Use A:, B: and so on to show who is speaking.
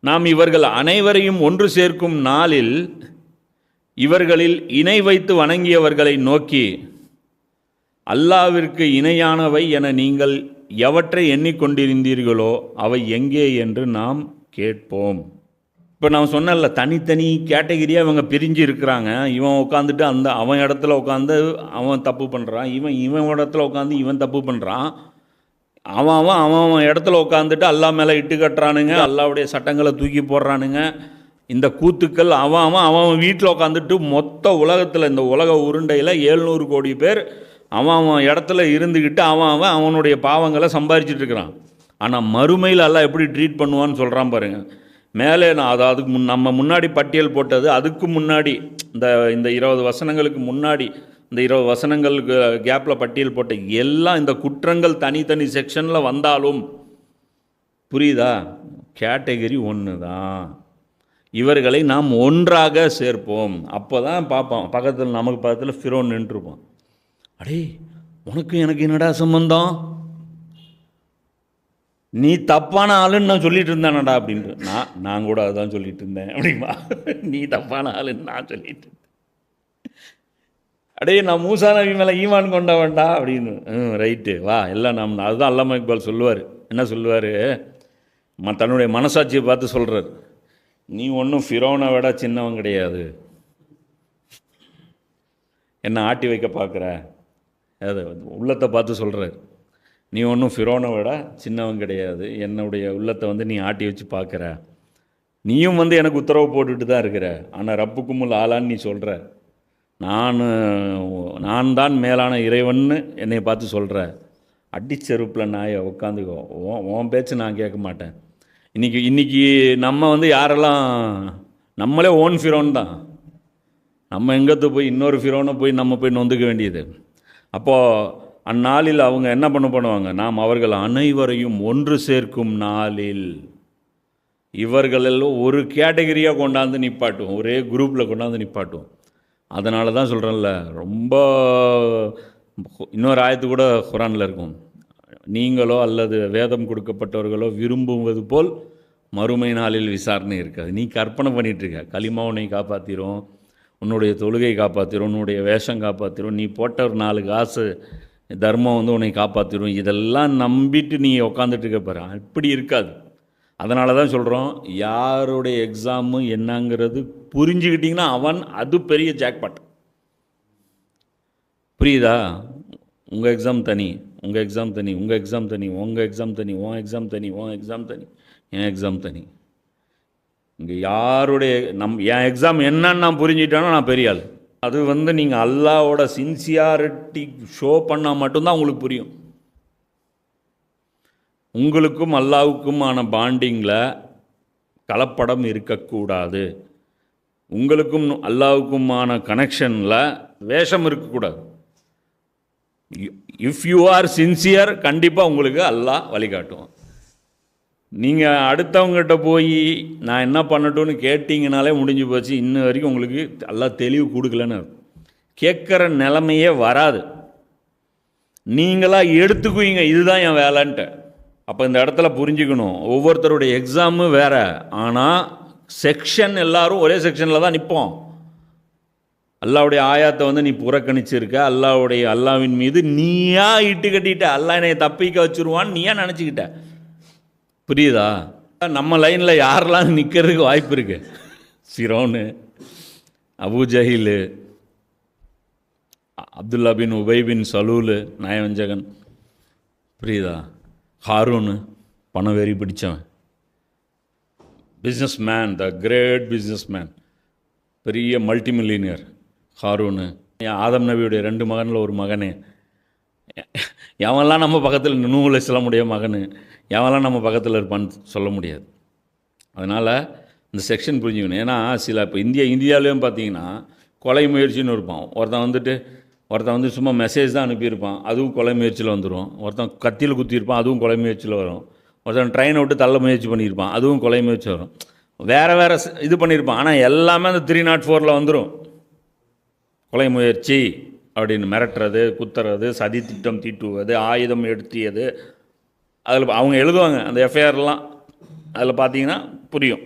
A: நாம் இவர்கள் அனைவரையும் ஒன்று சேர்க்கும் நாளில் இவர்களில் இணை வைத்து வணங்கியவர்களை நோக்கி, அல்லாவிற்கு இணையானவை என நீங்கள் எவற்றை எண்ணிக்கொண்டிருந்தீர்களோ அவை எங்கே என்று நாம் கேட்போம். இப்போ நான் சொன்னல, தனித்தனி கேட்டகிரியாக இவங்க பிரிஞ்சு இருக்கிறாங்க. இவன் உட்காந்துட்டு அவன் இடத்துல உட்காந்து அவன் தப்பு பண்ணுறான், இவன் இடத்துல உட்காந்து இவன் தப்பு பண்ணுறான். அவன் இடத்துல உட்காந்துட்டு அல்லா மேலே இட்டு கட்டுறானுங்க, அல்லாவுடைய சட்டங்களை தூக்கி போடுறானுங்க. இந்த கூத்துக்கள் அவன் வீட்டில் உட்காந்துட்டு மொத்த உலகத்தில், இந்த உலக உருண்டையில் 700 கோடி பேர் அவன் இடத்துல இருந்துக்கிட்டு அவனுடைய பாவங்களை சம்பாரிச்சிட்டு இருக்கிறான். ஆனால் மறுமையில் எல்லாம் எப்படி ட்ரீட் பண்ணுவான்னு சொல்கிறான் பாருங்க. மேலே நான் அதுக்கு நம்ம முன்னாடி பட்டியல் போட்டது, அதுக்கு முன்னாடி இந்த 20 வசனங்களுக்கு முன்னாடி, இந்த 20 வசனங்களுக்கு கேப்பில் பட்டியல் போட்ட எல்லாம் இந்த குற்றங்கள் தனித்தனி செக்ஷனில் வந்தாலும், புரியுதா, கேட்டகரி ஒன்று தான். இவர்களை நாம் ஒன்றாக சேர்ப்போம். அப்போ தான் பார்ப்போம், பக்கத்தில் நமக்கு பக்கத்தில் ஃபிரோன் நின்றுருப்போம். அடே, உனக்கு எனக்கு என்னடா சம்பந்தம், நீ தப்பான ஆளுன்னு நான் சொல்லிட்டு இருந்தேனடா அப்படின்ட்டு. நான் கூட அதுதான் சொல்லிட்டு இருந்தேன் அப்படிமா. நீ தப்பான ஆளுன்னு நான் சொல்லிட்டு இருந்தேன். அடே, நான் மூசா நபி மேலே ஈமான் கொண்ட வேண்டா அப்படின்னு. ரைட்டு வா, எல்லாம் அதுதான் அல்லாமா இக்பால் சொல்லுவார். என்ன சொல்லுவார், தன்னுடைய மனசாட்சியை பார்த்து சொல்கிறார், நீ ஒன்றும் ஃபிரோனை விட சின்னவன் கிடையாது, என்னை ஆட்டி வைக்க பார்க்குற. அது உள்ளத்தை பார்த்து சொல்கிறார், நீ ஒன்றும் ஃபிரோனை விட சின்னவன் கிடையாது, என்னுடைய உள்ளத்தை நீ ஆட்டி வச்சு பார்க்குற. நீயும் எனக்கு உத்தரவு போட்டுட்டு தான் இருக்கிற, ஆனால் ரப்புக்குமுல் ஆளான்னு நீ சொல்கிற. நான் தான் மேலான இறைவன்னு என்னை பார்த்து சொல்கிற. அடிச்செருப்பில் நாயை உட்காந்துக்கோ, உன் பேச்சு நான் கேட்க மாட்டேன். இன்றைக்கி நம்ம யாரெல்லாம், நம்மளே ஓன் ஃபிரோன் தான். நம்ம எங்கத்து போய் இன்னொரு ஃபிரோனை போய் நம்ம போய் நொந்துக்க வேண்டியது. அப்போது அந்நாளில் அவங்க என்ன பண்ணுவாங்க, நாம் அவர்கள் அனைவரையும் ஒன்று சேர்க்கும் நாளில் இவர்களெல்லாம் ஒரு கேட்டகரியாக கொண்டாந்து நிப்பாட்டுவோம், ஒரே குரூப்பில் கொண்டாந்து நிப்பாட்டுவோம். அதனால தான் சொல்கிறேன்ல, ரொம்ப இன்னொரு ஆயத்து கூட குரானில் இருக்கும், நீங்களோ அல்லது வேதம் கொடுக்கப்பட்டவர்களோ விரும்புவது போல் மறுமை நாளில் விசாரணை இருக்காது. நீ கற்பனை பண்ணிகிட்ருக்க, களிமா உன்னை காப்பாற்றிடும், உன்னுடைய தொழுகை காப்பாற்றிடும், உன்னுடைய வேஷம் காப்பாற்றிடும், நீ போட்ட ஒரு 4 காசு தர்மம் உன்னை காப்பாற்றிடும், இதெல்லாம் நம்பிட்டு நீ உக்காந்துட்டு இருக்க பாரு. இப்படி இருக்காது. அதனால தான் சொல்கிறோம், யாருடைய எக்ஸாமு என்னங்கிறது புரிஞ்சுக்கிட்டிங்கன்னா அது பெரிய ஜாக்பாட். புரியுதா? உங்கள் எக்ஸாம் தனி, உங்கள் எக்ஸாம் தனி, உங்கள் எக்ஸாம் தனி, உங்கள் எக்ஸாம் தனி, உன் எக்ஸாம் தனி, உன் எக்ஸாம் தனி, என் எக்ஸாம் தனி. இங்கே யாருடைய என் எக்ஸாம் என்னன்னு நான் புரிஞ்சுக்கிட்டேன்னா நான் பெரிய ஆள். அது நீங்கள் அல்லாவோட சின்சியாரிட்டி ஷோ பண்ணால் மட்டும்தான் உங்களுக்கு புரியும். உங்களுக்கும் அல்லாவுக்குமான பாண்டிங்கில் கலப்படம் இருக்கக்கூடாது. உங்களுக்கும் அல்லாவுக்குமான கனெக்ஷனில் வேஷம் இருக்கக்கூடாது. இஃப் யூ ஆர் சின்சியர், கண்டிப்பாக உங்களுக்கு அல்லாஹ் வழிகாட்டுவோம். நீங்கள் அடுத்தவங்ககிட்ட போய் நான் என்ன பண்ணட்டும்னு கேட்டிங்கனாலே முடிஞ்சு போச்சு. இன்ன வரைக்கும் உங்களுக்கு எல்லாம் தெளிவு கொடுக்கலன்னு கேட்குற நிலைமையே வராது. நீங்களாக எடுத்துக்குவீங்க, இதுதான் என் வேலைன்ட்டு. அப்போ இந்த இடத்துல புரிஞ்சுக்கணும், ஒவ்வொருத்தருடைய எக்ஸாமு வேறு, ஆனால் செக்ஷன் எல்லோரும் ஒரே செக்ஷனில் தான் நிற்போம். அல்லாவுடைய ஆயாத்தை நீ புறக்கணிச்சிருக்க, அல்லாவின் மீது நீயா இட்டு கட்டிட்ட, அல்லா என்னை தப்பிக்க வச்சுருவான்னு நீயா நினச்சிக்கிட்ட. புரியுதா? நம்ம லைனில் யாரெல்லாம் நிற்கிறதுக்கு வாய்ப்பு இருக்கு? Firaun, Abu Jahl, Abdullah bin Ubayy bin Salul நயவஞ்சகன், புரியுதா? ஹாரூன் பணம் வெறி பிடிச்சவன், business man, the great business man, பெரிய மல்டி மில்லியனியர் ஹாரூன். ஆதம் நபியுடைய 2 மகனில் ஒரு மகனு. எவன்லாம் நம்ம பக்கத்தில் நூஹ் அலைஹிஸ்ஸலாமுடைய மகனு, எவன்லாம் நம்ம பக்கத்தில் இருப்பான்னு சொல்ல முடியாது. அதனால் இந்த செக்ஷன் புரிஞ்சுக்கணும். ஏன்னா இப்போ இந்தியாவிலேயும் பார்த்தீங்கன்னா கொலை முயற்சின்னு இருப்பான். ஒருத்தன் சும்மா மெசேஜ் தான் அனுப்பியிருப்பான், அதுவும் கொலை முயற்சியில் வந்துடும். ஒருத்தன் கத்தியில் குத்தியிருப்பான், அதுவும் கொலை முயற்சியில் வரும். ஒருத்தன் ட்ரெயினை விட்டு தள்ள முயற்சி பண்ணியிருப்பான், அதுவும் கொலை முயற்சி வரும். வேறு இது பண்ணியிருப்பான். ஆனால் எல்லாமே அந்த 304 வந்துடும். கொலை முயற்சி அப்படின்னு மிரட்டுறது, குத்துறது, சதி திட்டம் தீட்டுவது, ஆயுதம் எடுத்தியது, அதில் அவங்க எழுதுவாங்க அந்த எஃப்ஐஆர்லாம். அதில் பார்த்தீங்கன்னா புரியும்.